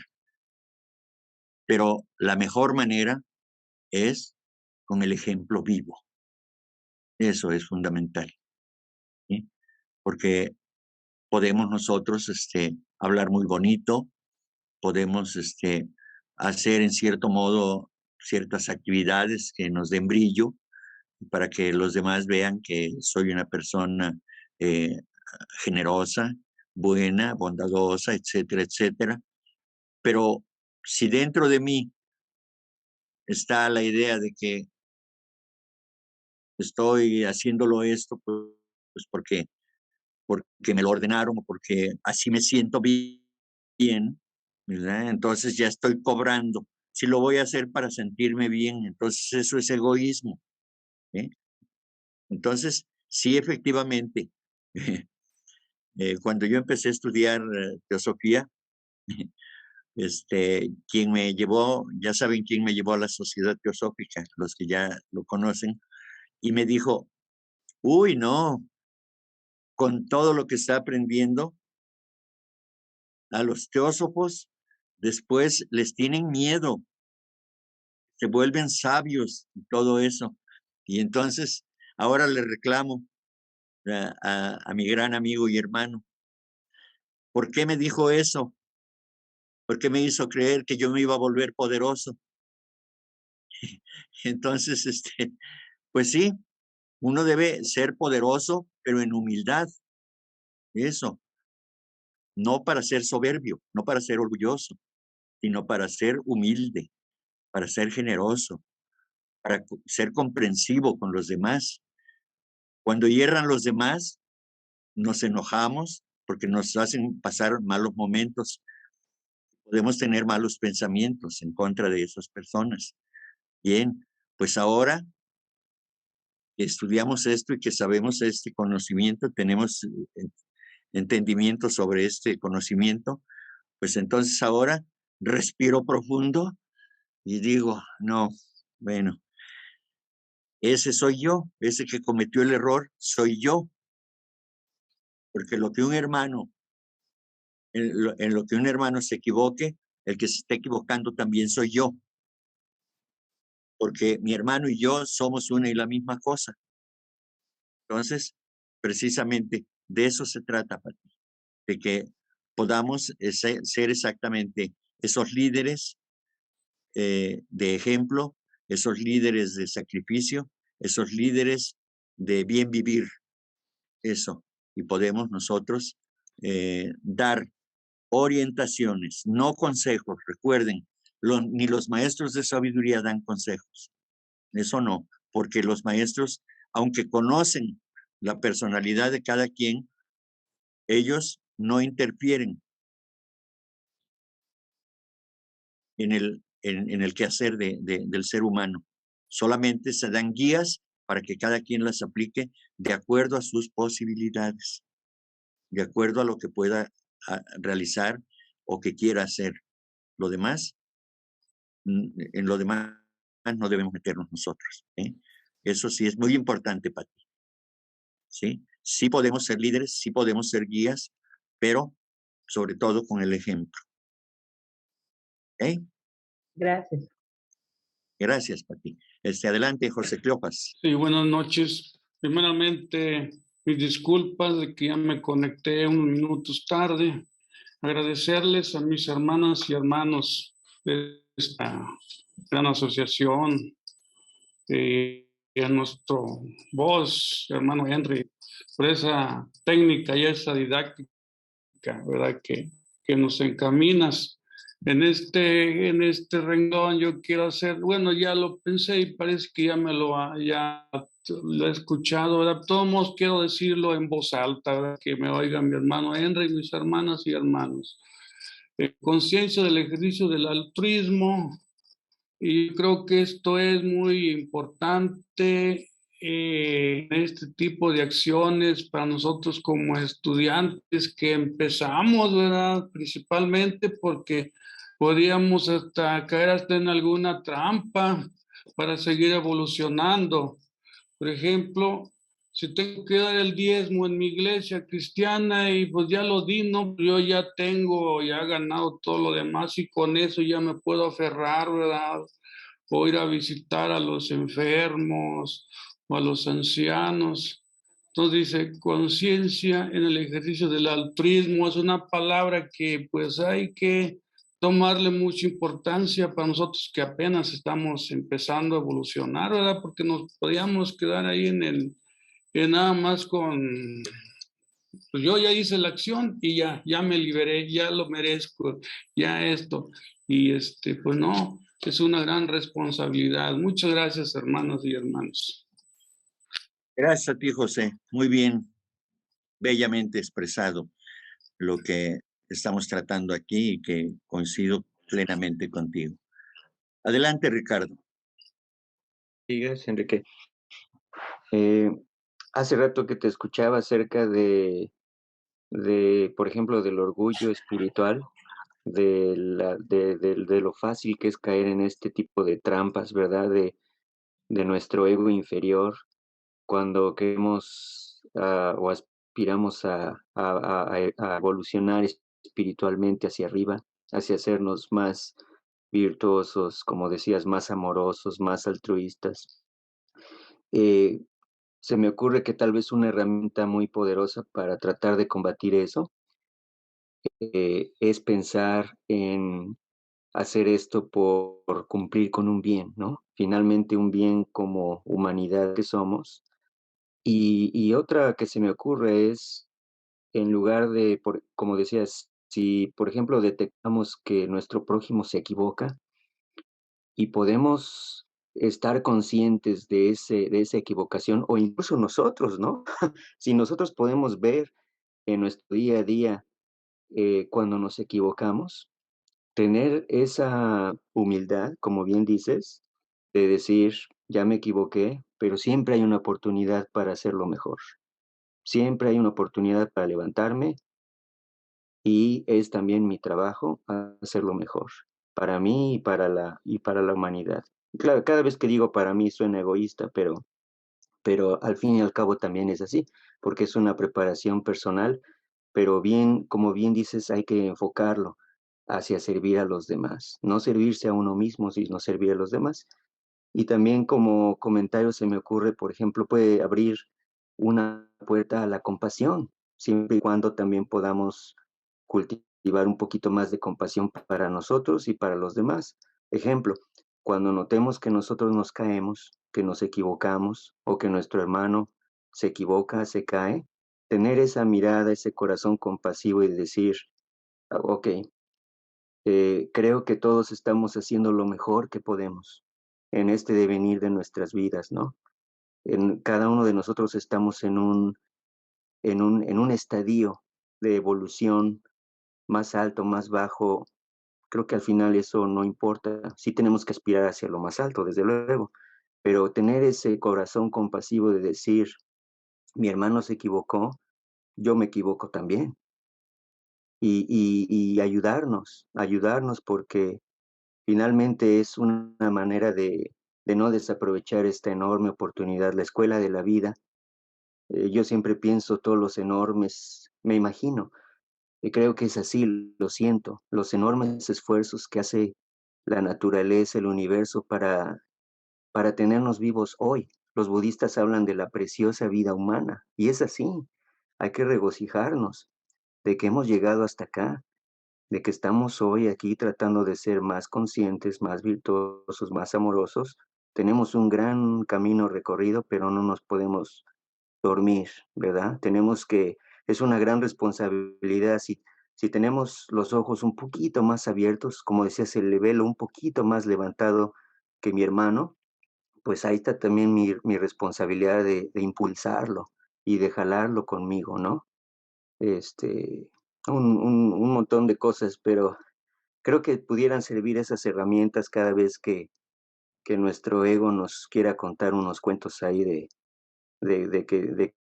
Pero la mejor manera es con el ejemplo vivo. Eso es fundamental, ¿sí? Porque podemos nosotros hablar muy bonito, podemos hacer en cierto modo ciertas actividades que nos den brillo para que los demás vean que soy una persona generosa, buena, bondadosa, etcétera, etcétera. Pero si dentro de mí está la idea de que estoy haciéndolo esto, pues porque me lo ordenaron o porque así me siento bien, ¿verdad? Entonces ya estoy cobrando. Si lo voy a hacer para sentirme bien, entonces eso es egoísmo, ¿eh? Entonces, sí, efectivamente, cuando yo empecé a estudiar teosofía, quien me llevó, ya saben quién me llevó a la Sociedad Teosófica, los que ya lo conocen, y me dijo, uy, no, con todo lo que está aprendiendo, a los teósofos después les tienen miedo, se vuelven sabios y todo eso. Y entonces ahora le reclamo a mi gran amigo y hermano, ¿por qué me dijo eso? porque me hizo creer que yo me iba a volver poderoso. Entonces, pues sí, uno debe ser poderoso, pero en humildad. Eso, no para ser soberbio, no para ser orgulloso, sino para ser humilde, para ser generoso, para ser comprensivo con los demás. Cuando hierran los demás, nos enojamos porque nos hacen pasar malos momentos. Podemos tener malos pensamientos en contra de esas personas. Bien, pues ahora que estudiamos esto y que sabemos este conocimiento, tenemos entendimiento sobre este conocimiento, pues entonces ahora respiro profundo y digo, no, bueno, ese soy yo, ese que cometió el error soy yo, porque lo que un hermano, en lo que un hermano se equivoque, el que se está equivocando también soy yo, porque mi hermano y yo somos una y la misma cosa. Entonces, precisamente de eso se trata, Pati, de que podamos ser exactamente esos líderes de ejemplo, esos líderes de sacrificio, esos líderes de bien vivir, eso. Y podemos nosotros dar orientaciones, no consejos. Recuerden, ni los maestros de sabiduría dan consejos. Eso no, porque los maestros, aunque conocen la personalidad de cada quien, ellos no interfieren en el quehacer del ser humano. Solamente se dan guías para que cada quien las aplique de acuerdo a sus posibilidades, de acuerdo a lo que pueda realizar o que quiera hacer. Lo demás, en lo demás no debemos meternos nosotros. Eso sí es muy importante para ti. ¿Sí? Sí podemos ser líderes, sí podemos ser guías, pero sobre todo con el ejemplo. Gracias. Gracias, Pati. Adelante, José Cleopas. Sí, buenas noches. Primeramente, mis disculpas de que ya me conecté unos minutos tarde. Agradecerles a mis hermanas y hermanos de esta gran asociación, y a nuestro voz, hermano Henry, por esa técnica y esa didáctica, ¿verdad? Que nos encaminas. En este renglón yo quiero hacer, bueno, ya lo pensé y parece que ya lo he escuchado, ¿verdad? De todos modos quiero decirlo en voz alta, ¿verdad? Que me oigan mi hermano Henry, mis hermanas y hermanos. Conciencia del ejercicio del altruismo, y creo que esto es muy importante en este tipo de acciones para nosotros como estudiantes que empezamos, ¿verdad? Principalmente porque podríamos caer hasta en alguna trampa para seguir evolucionando. Por ejemplo, si tengo que dar el diezmo en mi iglesia cristiana y pues ya lo di, no, yo ya ya he ganado todo lo demás y con eso ya me puedo aferrar, ¿verdad? O ir a visitar a los enfermos o a los ancianos. Entonces dice, conciencia en el ejercicio del altruismo es una palabra que pues hay que tomarle mucha importancia para nosotros que apenas estamos empezando a evolucionar, ¿verdad? Porque nos podíamos quedar ahí en nada más pues yo ya hice la acción y ya me liberé, ya lo merezco, ya esto. Y pues no, es una gran responsabilidad. Muchas gracias, hermanos y hermanos. Gracias a ti, José. Muy bien, bellamente expresado lo que estamos tratando aquí y que coincido plenamente contigo. Adelante, Ricardo. Sí, gracias, Enrique. Hace rato que te escuchaba acerca de, por ejemplo, del orgullo espiritual, de lo fácil que es caer en este tipo de trampas, ¿verdad? De nuestro ego inferior cuando queremos o aspiramos a evolucionar espiritualmente hacia arriba, hacia hacernos más virtuosos, como decías, más amorosos, más altruistas. Se me ocurre que tal vez una herramienta muy poderosa para tratar de combatir eso es pensar en hacer esto por cumplir con un bien, ¿no? Finalmente un bien como humanidad que somos. Y otra que se me ocurre es, en lugar de, como decías, si por ejemplo detectamos que nuestro prójimo se equivoca y podemos estar conscientes de esa equivocación, o incluso nosotros, ¿no? Si nosotros podemos ver en nuestro día a día cuando nos equivocamos, tener esa humildad, como bien dices, de decir, ya me equivoqué, pero siempre hay una oportunidad para hacerlo mejor. Siempre hay una oportunidad para levantarme y es también mi trabajo hacerlo mejor, para mí y para la humanidad. Claro, cada vez que digo para mí suena egoísta, pero al fin y al cabo también es así, porque es una preparación personal, pero bien, como bien dices, hay que enfocarlo hacia servir a los demás, no servirse a uno mismo, sino servir a los demás. Y también como comentario se me ocurre, por ejemplo, puede abrir una puerta a la compasión, siempre y cuando también podamos cultivar un poquito más de compasión para nosotros y para los demás. Ejemplo, cuando notemos que nosotros nos caemos, que nos equivocamos o que nuestro hermano se equivoca, se cae, tener esa mirada, ese corazón compasivo y decir, ok, creo que todos estamos haciendo lo mejor que podemos en este devenir de nuestras vidas, ¿no? Cada uno de nosotros estamos en un estadio de evolución más alto, más bajo. Creo que al final eso no importa. Sí tenemos que aspirar hacia lo más alto, desde luego, pero tener ese corazón compasivo de decir, mi hermano se equivocó, yo me equivoco también. Y ayudarnos porque finalmente es una manera de no desaprovechar esta enorme oportunidad, la escuela de la vida. Yo siempre pienso todos los enormes, me imagino, y creo que es así, lo siento, los enormes esfuerzos que hace la naturaleza, el universo para tenernos vivos hoy. Los budistas hablan de la preciosa vida humana, y es así. Hay que regocijarnos de que hemos llegado hasta acá, de que estamos hoy aquí tratando de ser más conscientes, más virtuosos, más amorosos. Tenemos un gran camino recorrido, pero no nos podemos dormir, ¿verdad? Es una gran responsabilidad. Si tenemos los ojos un poquito más abiertos, como decías, el velo un poquito más levantado que mi hermano, pues ahí está también mi responsabilidad de impulsarlo y de jalarlo conmigo, ¿no? Este, un montón de cosas, pero creo que pudieran servir esas herramientas cada vez que nuestro ego nos quiera contar unos cuentos ahí de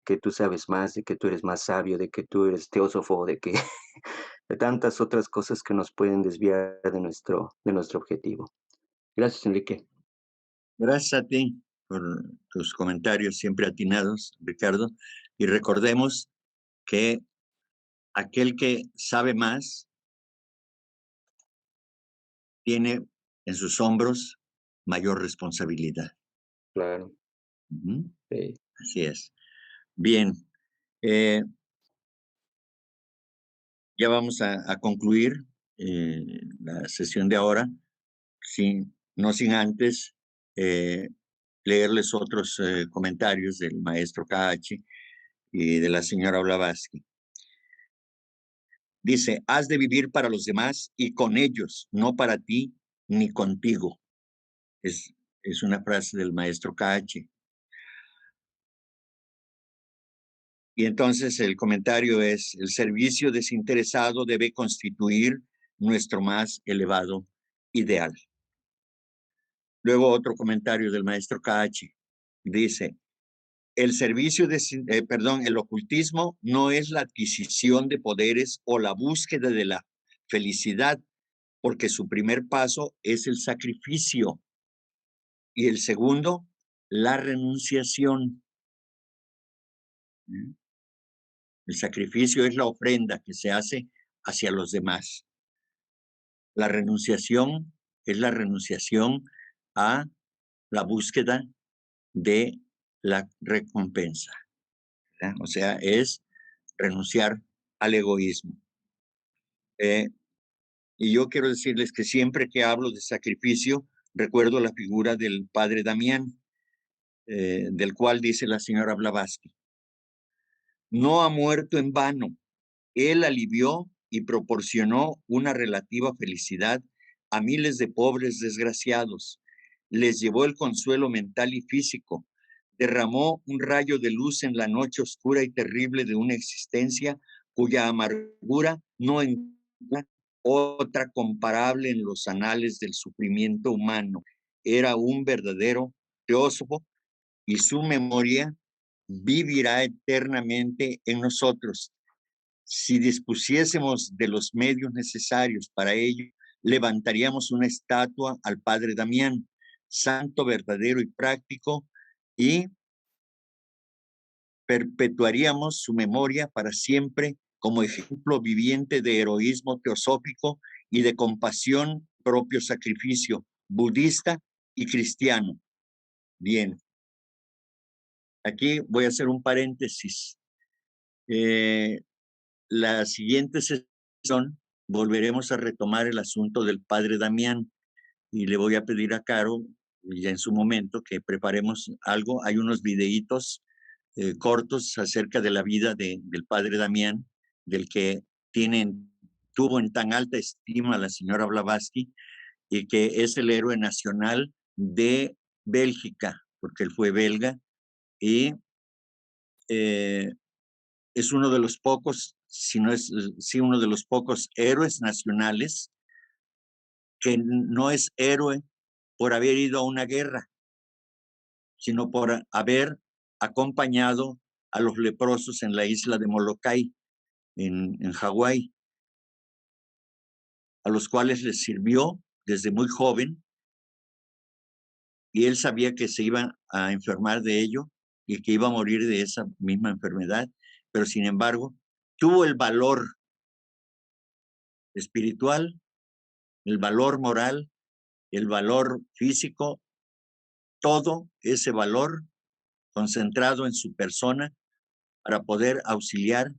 que tú sabes más, de que tú eres más sabio, de que tú eres teósofo, de que de tantas otras cosas que nos pueden desviar de nuestro objetivo. Gracias, Enrique. Gracias a ti por tus comentarios siempre atinados, Ricardo. Y recordemos que aquel que sabe más tiene en sus hombros mayor responsabilidad. Claro. Sí. Así es. Bien. Ya vamos a concluir la sesión de ahora, no sin antes leerles otros comentarios del maestro Cahachi y de la señora Blavatsky. Dice, has de vivir para los demás y con ellos, no para ti ni contigo. Es una frase del maestro Cahachi. Y entonces el comentario es, el servicio desinteresado debe constituir nuestro más elevado ideal. Luego otro comentario del maestro Cahachi. Dice, el ocultismo no es la adquisición de poderes o la búsqueda de la felicidad, porque su primer paso es el sacrificio y el segundo, la renunciación. El sacrificio es la ofrenda que se hace hacia los demás. La renunciación es la renunciación a la búsqueda de la recompensa. ¿Verdad? O sea, es renunciar al egoísmo. Y yo quiero decirles que siempre que hablo de sacrificio, recuerdo la figura del padre Damián, del cual dice la señora Blavatsky: no ha muerto en vano. Él alivió y proporcionó una relativa felicidad a miles de pobres desgraciados. Les llevó el consuelo mental y físico. Derramó un rayo de luz en la noche oscura y terrible de una existencia cuya amargura no encuentra otra comparable en los anales del sufrimiento humano. Era un verdadero teósofo y su memoria vivirá eternamente en nosotros. Si dispusiésemos de los medios necesarios para ello, levantaríamos una estatua al padre Damián, santo verdadero y práctico, y perpetuaríamos su memoria para siempre como ejemplo viviente de heroísmo teosófico y de compasión, propio sacrificio budista y cristiano. Bien, aquí voy a hacer un paréntesis. La siguiente sesión volveremos a retomar el asunto del padre Damián y le voy a pedir a Caro, ya en su momento, que preparemos algo. Hay unos videitos cortos acerca de la vida del padre Damián, del que tuvo en tan alta estima la señora Blavatsky, y que es el héroe nacional de Bélgica, porque él fue belga, y es uno de los pocos, si no es sí, uno de los pocos héroes nacionales que no es héroe por haber ido a una guerra, sino por haber acompañado a los leprosos en la isla de Molokai, en Hawái, a los cuales les sirvió desde muy joven, y él sabía que se iba a enfermar de ello y que iba a morir de esa misma enfermedad, pero sin embargo tuvo el valor espiritual, el valor moral, el valor físico, todo ese valor concentrado en su persona para poder auxiliar,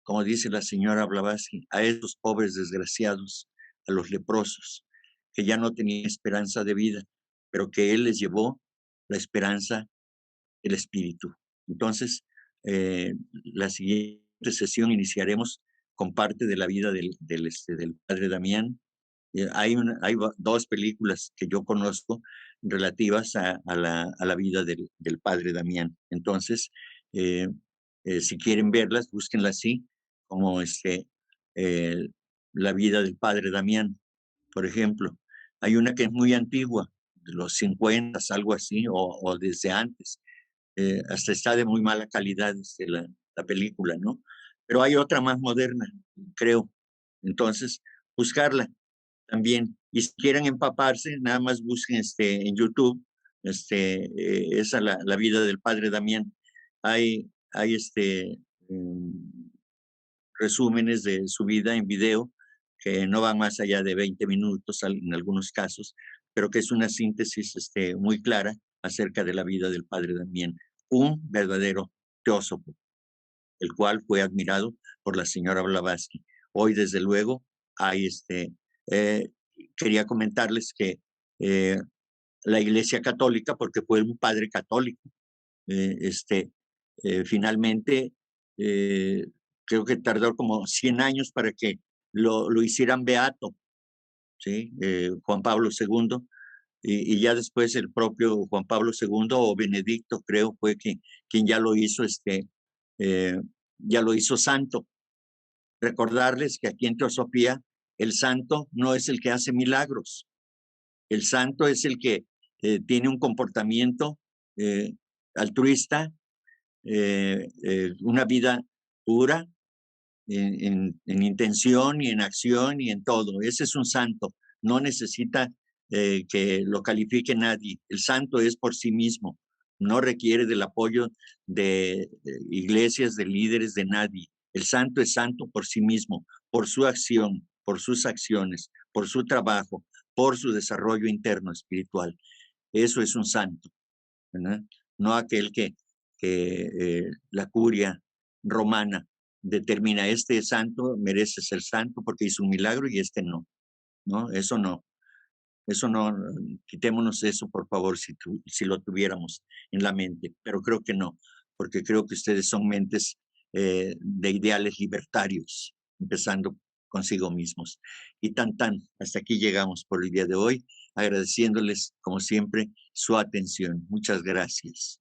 como dice la señora Blavatsky, a esos pobres desgraciados, a los leprosos, que ya no tenían esperanza de vida, pero que él les llevó la esperanza del espíritu. Entonces, la siguiente sesión iniciaremos con parte de la vida del padre Damián. Hay dos películas que yo conozco relativas a la vida del padre Damián. Entonces, si quieren verlas, búsquenlas así, como la vida del padre Damián, por ejemplo. Hay una que es muy antigua, de los 50, algo así, o desde antes. Hasta está de muy mala calidad la película, ¿no? Pero hay otra más moderna, creo. Entonces, buscarla también. Y si quieren empaparse, nada más busquen en YouTube, esa la vida del padre Damián. Hay resúmenes de su vida en video que no van más allá de 20 minutos en algunos casos, pero que es una síntesis muy clara acerca de la vida del padre Damián, un verdadero teósofo, el cual fue admirado por la señora Blavatsky. Hoy, desde luego, hay quería comentarles que la Iglesia Católica, porque fue un padre católico, finalmente creo que tardó como 100 años para que lo hicieran beato, ¿sí? Juan Pablo II, y ya después el propio Juan Pablo II o Benedicto, creo, fue quien ya lo hizo, ya lo hizo santo. Recordarles que aquí en Teosofía el santo no es el que hace milagros, el santo es el que tiene un comportamiento altruista, una vida pura en intención y en acción y en todo. Ese es un santo, no necesita que lo califique nadie. El santo es por sí mismo, no requiere del apoyo de iglesias, de líderes, de nadie. El santo es santo por sí mismo, por su acción, por sus acciones, por su trabajo, por su desarrollo interno espiritual. Eso es un santo, ¿verdad? No aquel que la curia romana determina este santo merece ser santo porque hizo un milagro y este no, ¿no? Eso no. Eso no, quitémonos eso, por favor, si lo tuviéramos en la mente, pero creo que no, porque creo que ustedes son mentes de ideales libertarios, empezando consigo mismos. Y hasta aquí llegamos por el día de hoy, agradeciéndoles, como siempre, su atención. Muchas gracias.